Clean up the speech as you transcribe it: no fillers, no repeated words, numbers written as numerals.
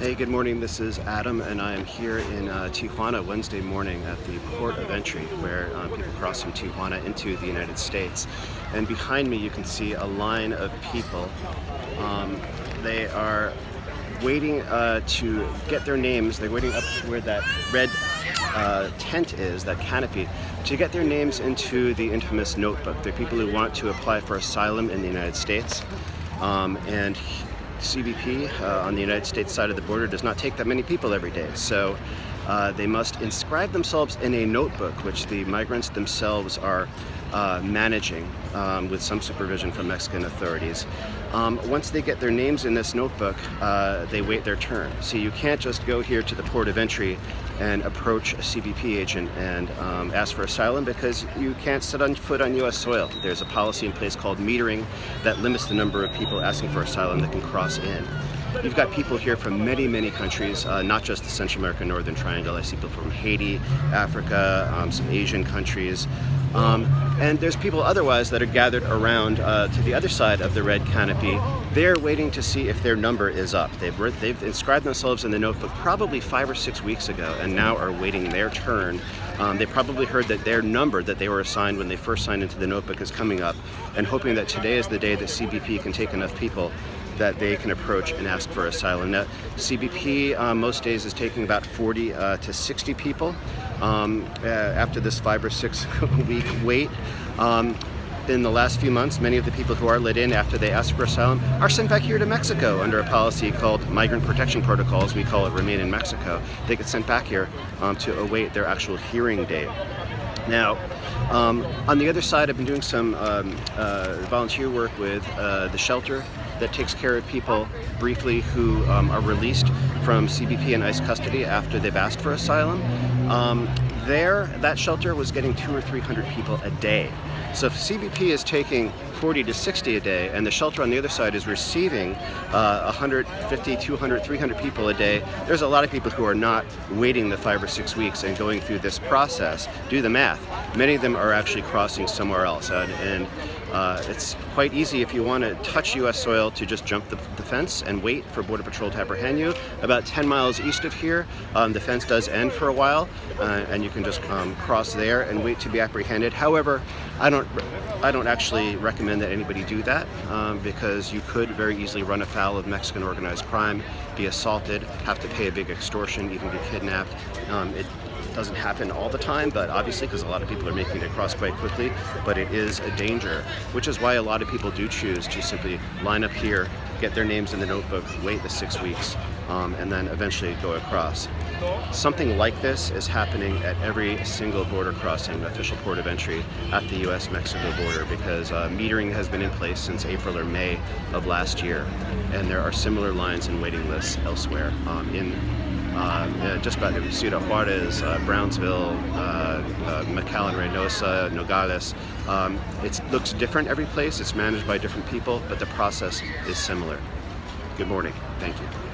Hey, good morning. This is Adam, and I am here in Tijuana Wednesday morning at the port of entry where people cross from Tijuana into the United States. And behind me you can see a line of people. They are waiting to get their names. They're waiting up where that red tent is, that canopy, to get their names into the infamous notebook. They're people who want to apply for asylum in the United States. And CBP on the United States side of the border does not take that many people every day, so they must inscribe themselves in a notebook, which the migrants themselves are managing with some supervision from Mexican authorities. Once they get their names in this notebook, they wait their turn. So you can't just go here to the port of entry and approach a CBP agent and ask for asylum, because you can't set on foot on U.S. soil. There's a policy in place called metering that limits the number of people asking for asylum that can cross in. You've got people here from many, many countries, not just the Central American Northern Triangle. I see people from Haiti, Africa, some Asian countries. And there's people otherwise that are gathered around to the other side of the red canopy. They're waiting to see if their number is up. They've inscribed themselves in the notebook probably 5 or 6 weeks ago and now are waiting their turn. They probably heard that their number that they were assigned when they first signed into the notebook is coming up, and hoping that today is the day that CBP can take enough people that they can approach and ask for asylum. Now, CBP most days is taking about 40 to 60 people after this 5 or 6 week wait. In the last few months, many of the people who are let in after they ask for asylum are sent back here to Mexico under a policy called migrant protection protocols. We call it Remain in Mexico. They get sent back here to await their actual hearing date. Now, on the other side, I've been doing some volunteer work with the shelter that takes care of people briefly who are released from CBP and ICE custody after they've asked for asylum. That shelter was getting 200 or 300 people a day. So if CBP is taking 40 to 60 a day, and the shelter on the other side is receiving 150, 200, 300 people a day, there's a lot of people who are not waiting the 5 or 6 weeks and going through this process. Do the math. Many of them are actually crossing somewhere else, and it's quite easy if you want to touch U.S. soil to just jump the fence and wait for Border Patrol to apprehend you. About 10 miles east of here, the fence does end for a while, and you can just cross there and wait to be apprehended. However, I don't actually recommend that anybody do that, because you could very easily run afoul of Mexican organized crime, be assaulted, have to pay a big extortion, even be kidnapped. It doesn't happen all the time, but obviously, because a lot of people are making it across quite quickly, but it is a danger, which is why a lot of people do choose to simply line up here, get their names in the notebook, wait the 6 weeks, and then eventually go across. Something like this is happening at every single border crossing, official port of entry at the U.S.-Mexico border, because metering has been in place since April or May of last year, and there are similar lines and waiting lists elsewhere just about Ciudad Juarez, Brownsville, McAllen, Reynosa, Nogales. It looks different every place. It's managed by different people, but the process is similar. Good morning. Thank you.